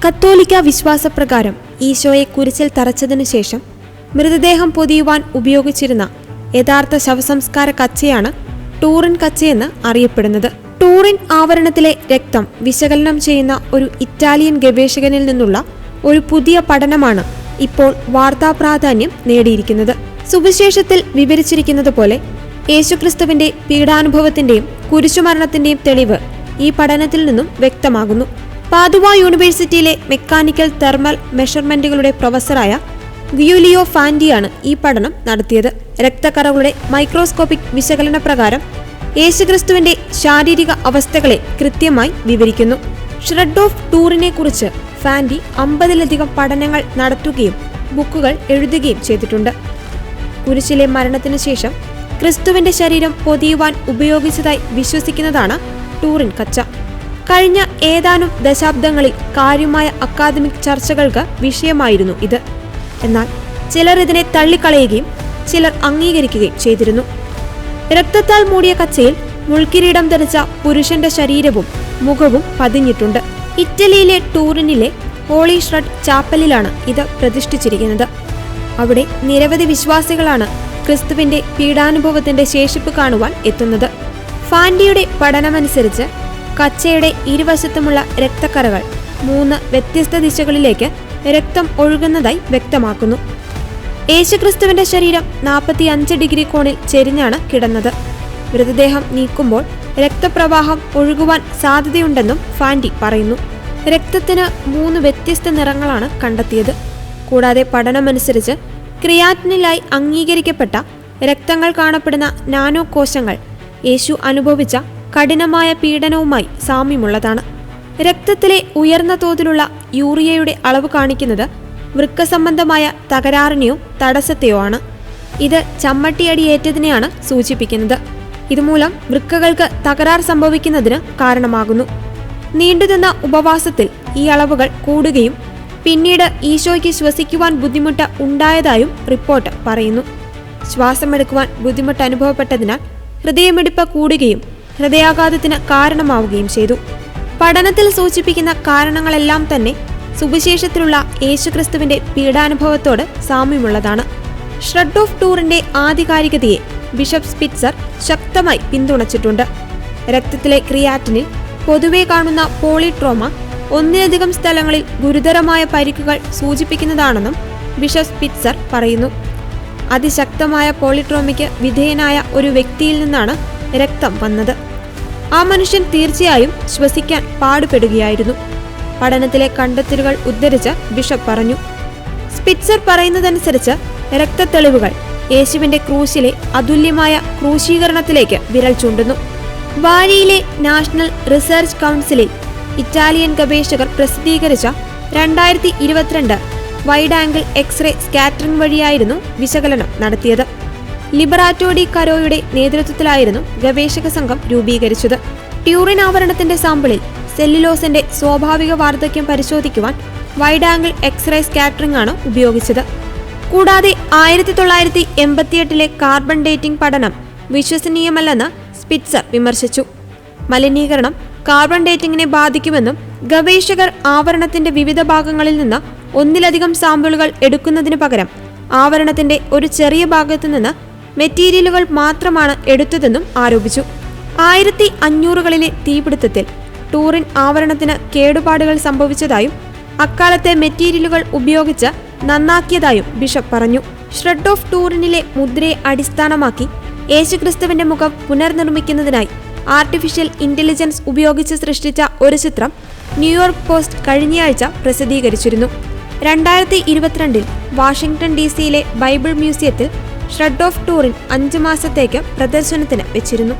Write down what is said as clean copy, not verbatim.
കത്തോലിക്ക വിശ്വാസപ്രകാരം ഈശോയെ കുരിശിൽ തറച്ചതിനു ശേഷം മൃതദേഹം പൊതിയുവാൻ ഉപയോഗിച്ചിരുന്ന യഥാർത്ഥ ശവസംസ്കാര കച്ചയാണ് ടൂറിൻ കച്ചയെന്ന് അറിയപ്പെടുന്നത്. ടൂറിൻ ആവരണത്തിലെ രക്തം വിശകലനം ചെയ്യുന്ന ഒരു ഇറ്റാലിയൻ ഗവേഷകനിൽ നിന്നുള്ള ഒരു പുതിയ പഠനമാണ് ഇപ്പോൾ വാർത്താ പ്രാധാന്യം നേടിയിരിക്കുന്നത്. സുവിശേഷത്തിൽ വിവരിച്ചിരിക്കുന്നത് പോലെ യേശുക്രിസ്തുവിന്റെ പീഡാനുഭവത്തിന്റെയും കുരിശുമരണത്തിന്റെയും തെളിവ് ഈ പഠനത്തിൽ നിന്നും വ്യക്തമാകുന്നു. പാദുവ യൂണിവേഴ്സിറ്റിയിലെ മെക്കാനിക്കൽ തെർമൽ മെഷർമെന്റുകളുടെ പ്രൊഫസറായ ഗിയൂലിയോ ഫാൻഡിയാണ് ഈ പഠനം നടത്തിയത്. രക്തക്കറകളുടെ മൈക്രോസ്കോപ്പിക് വിശകലന പ്രകാരം യേശുക്രിസ്തുവിന്റെ ശാരീരിക അവസ്ഥകളെ കൃത്യമായി വിവരിക്കുന്നു. ഷ്രെഡ് ഓഫ് ടൂറിനെ കുറിച്ച് ഫാൻഡി 50-ലധികം പഠനങ്ങൾ നടത്തുകയും ബുക്കുകൾ എഴുതുകയും ചെയ്തിട്ടുണ്ട്. കുരിശിലെ മരണത്തിനു ശേഷം ക്രിസ്തുവിന്റെ ശരീരം പൊതിയുവാൻ ഉപയോഗിച്ചതായി വിശ്വസിക്കുന്നതാണ് ടൂറിൻ കച്ച. കഴിഞ്ഞ ഏതാനും ദശാബ്ദങ്ങളിൽ കാര്യമായ അക്കാദമിക് ചർച്ചകൾക്ക് വിഷയമായിരുന്നു ഇത്. എന്നാൽ ചിലർ ഇതിനെ തള്ളിക്കളയുകയും ചിലർ അംഗീകരിക്കുകയും ചെയ്തിരുന്നു. രക്തത്താൽ മൂടിയ കച്ചയിൽ മുൾക്കിരീടം ധരിച്ച പുരുഷന്റെ ശരീരവും മുഖവും പതിഞ്ഞിട്ടുണ്ട്. ഇറ്റലിയിലെ ടൂറിനിലെ ഹോളി ഷ്രെഡ് ചാപ്പലിലാണ് ഇത് പ്രതിഷ്ഠിച്ചിരിക്കുന്നത്. അവിടെ നിരവധി വിശ്വാസികളാണ് ക്രിസ്തുവിന്റെ പീഡാനുഭവത്തിന്റെ ശേഷിപ്പ് കാണുവാൻ എത്തുന്നത്. ഫാൻഡിയുടെ പഠനമനുസരിച്ച് കച്ചയുടെ ഇരുവശത്തുമുള്ള രക്തക്കറകൾ 3 വ്യത്യസ്ത ദിശകളിലേക്ക് രക്തം ഒഴുകുന്നതായി വ്യക്തമാക്കുന്നു. യേശുക്രിസ്തുവിന്റെ ശരീരം 45 ഡിഗ്രി കോണിൽ ചെരിഞ്ഞാണ് കിടന്നത്. മൃതദേഹം നീക്കുമ്പോൾ രക്തപ്രവാഹം ഒഴുകുവാൻ സാധ്യതയുണ്ടെന്നും ഫാൻഡി പറയുന്നു. രക്തത്തിന് 3 വ്യത്യസ്ത നിറങ്ങളാണ് കണ്ടെത്തിയത്. കൂടാതെ പഠനമനുസരിച്ച് ക്രിയാറ്റിനിലായി അംഗീകരിക്കപ്പെട്ട രക്തങ്ങൾ കാണപ്പെടുന്ന നാനോ കോശങ്ങൾ യേശു അനുഭവിച്ച കഠിനമായ പീഡനവുമായി സാമ്യമുള്ളതാണ്. രക്തത്തിലെ ഉയർന്ന തോതിലുള്ള യൂറിയയുടെ അളവ് കാണിക്കുന്നത് വൃക്ക സംബന്ധമായ തകരാറിനെയോ തടസ്സത്തെയോ ആണ്. ഇത് ചമ്മട്ടിയടിയേറ്റതിനെയാണ് സൂചിപ്പിക്കുന്നത്. ഇതുമൂലം വൃക്കകൾക്ക് തകരാർ സംഭവിക്കുന്നതിന് കാരണമാകുന്നു. നീണ്ടുനിന്ന ഉപവാസത്തിൽ ഈ അളവുകൾ കൂടുകയും പിന്നീട് ഈശോയ്ക്ക് ശ്വസിക്കുവാൻ ബുദ്ധിമുട്ട് ഉണ്ടായതായും റിപ്പോർട്ട് പറയുന്നു. ശ്വാസമെടുക്കുവാൻ ബുദ്ധിമുട്ട് അനുഭവപ്പെട്ടതിനാൽ ഹൃദയമിടിപ്പ് കൂടുകയും ഹൃദയാഘാതത്തിന് കാരണമാവുകയും ചെയ്തു. പഠനത്തിൽ സൂചിപ്പിക്കുന്ന കാരണങ്ങളെല്ലാം തന്നെ സുവിശേഷത്തിലുള്ള യേശുക്രിസ്തുവിന്റെ പീഡാനുഭവത്തോട് സാമ്യമുള്ളതാണ്. ഷ്രെഡ് ഓഫ് ടൂറിന്റെ ആധികാരികതയെ ബിഷപ്പ് സ്പിറ്റ്സർ ശക്തമായി പിന്തുണച്ചിട്ടുണ്ട്. രക്തത്തിലെ ക്രിയാറ്റിനിൽ പൊതുവെ കാണുന്ന പോളിട്രോമ 1-ലധികം സ്ഥലങ്ങളിൽ ഗുരുതരമായ പരിക്കുകൾ സൂചിപ്പിക്കുന്നതാണെന്നും ബിഷപ്പ് സ്പിറ്റ്സർ പറയുന്നു. അതിശക്തമായ പോളിട്രോമയ്ക്ക് വിധേയനായ ഒരു വ്യക്തിയിൽ നിന്നാണ് രക്തം വന്നത്. ആ മനുഷ്യൻ തീർച്ചയായും ശ്വസിക്കാൻ പാടുപെടുകയായിരുന്നു. പഠനത്തിലെ കണ്ടെത്തലുകൾ ഉദ്ധരിച്ച് ബിഷപ്പ് പറഞ്ഞു. സ്പിറ്റ്സർ പറയുന്നതനുസരിച്ച് രക്തത്തെളിവുകൾ യേശുവിന്റെ ക്രൂശിലെ അതുല്യമായ ക്രൂശീകരണത്തിലേക്ക് വിരൽ ചൂണ്ടുന്നു. ബാരിയിലെ നാഷണൽ റിസർച്ച് കൗൺസിലിൽ ഇറ്റാലിയൻ ഗവേഷകർ പ്രസിദ്ധീകരിച്ച 2022 വൈഡ് ആംഗിൾ എക്സ്റേ സ്കാറ്ററിംഗ് വഴിയായിരുന്നു വിശകലനം നടത്തിയത്. ലിബറാറ്റോ ഡി കരോയുടെ നേതൃത്വത്തിലായിരുന്നു ഗവേഷക സംഘം രൂപീകരിച്ചത്. ട്യൂറിൻ ആവരണത്തിന്റെ സാമ്പിളിൽ സെല്ലുലോസിന്റെ സ്വാഭാവിക വാർദ്ധക്യം പരിശോധിക്കുവാൻ വൈഡ് ആംഗിൾ എക്സ്റേ സ്കാറ്ററിംഗ് ആണ് ഉപയോഗിച്ചത്. കൂടാതെ 1988 കാർബൺ ഡേറ്റിംഗ് പഠനം വിശ്വസനീയമല്ലെന്ന് സ്പിറ്റ്സർ വിമർശിച്ചു. മലിനീകരണം കാർബൺ ഡേറ്റിംഗിനെ ബാധിക്കുമെന്നും ഗവേഷകർ ആവരണത്തിന്റെ വിവിധ ഭാഗങ്ങളിൽ നിന്ന് 1-ലധികം സാമ്പിളുകൾ എടുക്കുന്നതിന് പകരം ആവരണത്തിന്റെ ഒരു ചെറിയ ഭാഗത്തു നിന്ന് മെറ്റീരിയലുകൾ മാത്രമാണ് എടുത്തതെന്നും ആരോപിച്ചു. 1500കളിലെ തീപിടുത്തത്തിൽ ടൂറിൻ ആവരണത്തിന് കേടുപാടുകൾ സംഭവിച്ചതായും അക്കാലത്തെ മെറ്റീരിയലുകൾ ഉപയോഗിച്ച് നന്നാക്കിയതായും ബിഷപ്പ് പറഞ്ഞു. ഷ്രെഡ് ഓഫ് ടൂറിനിലെ മുദ്രയെ അടിസ്ഥാനമാക്കി യേശുക്രിസ്തുവിന്റെ മുഖം പുനർനിർമ്മിക്കുന്നതിനായി ആർട്ടിഫിഷ്യൽ ഇന്റലിജൻസ് ഉപയോഗിച്ച് സൃഷ്ടിച്ച ഒരു ചിത്രം ന്യൂയോർക്ക് പോസ്റ്റ് കഴിഞ്ഞയാഴ്ച പ്രസിദ്ധീകരിച്ചിരുന്നു. 2022 വാഷിംഗ്ടൺ DC ബൈബിൾ മ്യൂസിയത്തിൽ ഷ്രെഡ് ഓഫ് ടൂറിൻ 5 മാസത്തേക്ക് പ്രദർശനത്തിന് വെച്ചിരുന്നു.